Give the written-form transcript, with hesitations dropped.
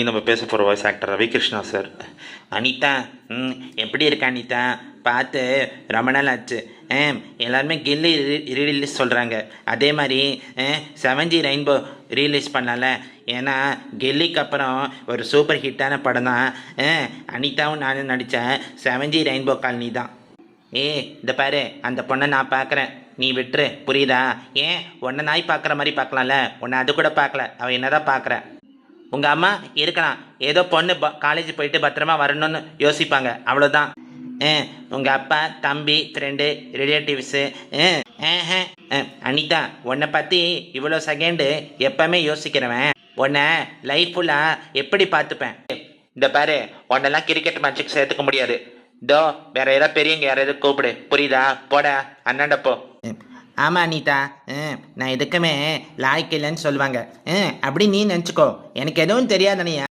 நம்ம பேச போகிற voice actor Ravikrishna sir. Anitha, எப்படி இருக்க அனிதா? பார்த்து ரொம்ப நாள் ஆச்சு. எல்லாருமே கில்லி ரீரிலீஸ் சொல்கிறாங்க. அதே மாதிரி 7G ரெயின்போ ரீலீஸ் பண்ணல. ஏன்னா கில்லிக்கு அப்புறம் ஒரு சூப்பர் ஹிட்டான படம் தான் அனிதாவும் நானும் நடித்த 7G ரெயின்போ காலனி தான். இந்த பாரு, அந்த பொண்ணை நான் பார்க்குறேன், நீ விட்டுரு, புரியுதா? ஏன் உன்னை நாய் பார்க்குற மாதிரி பார்க்கலாம்ல, உன்னை அது கூட பார்க்கல, அவள் என்ன தான் பார்க்குறேன். உங்கள் அம்மா இருக்கலாம், ஏதோ பொண்ணு காலேஜ் போயிட்டு பத்திரமா வரணும்னு யோசிப்பாங்க, அவ்வளோதான். உங்கள் அப்பா, தம்பி, ஃப்ரெண்டு, ரிலேட்டிவ்ஸு. அனிதா, உன்னை பற்றி இவ்வளோ செகண்டு எப்பவுமே யோசிக்கிறவன் உன்னை லைஃப் ஃபுல்லாக எப்படி பார்த்துப்பேன். இந்த பாரு, உன்னெல்லாம் கிரிக்கெட் மேட்சுக்கு சேர்த்துக்க முடியாது. இதோ வேற ஏதாவது பெரியவங்க யாராவது கூப்பிடு, புரியுதா? போட அண்ணாண்டப்போ. ஆமாம் அனிதா, நான் எதுக்குமே லாய்க்கு இல்லைன்னு சொல்லுவாங்க. அப்படி நீ நினச்சிக்கோ, எனக்கு எதுவும் தெரியாதனையா.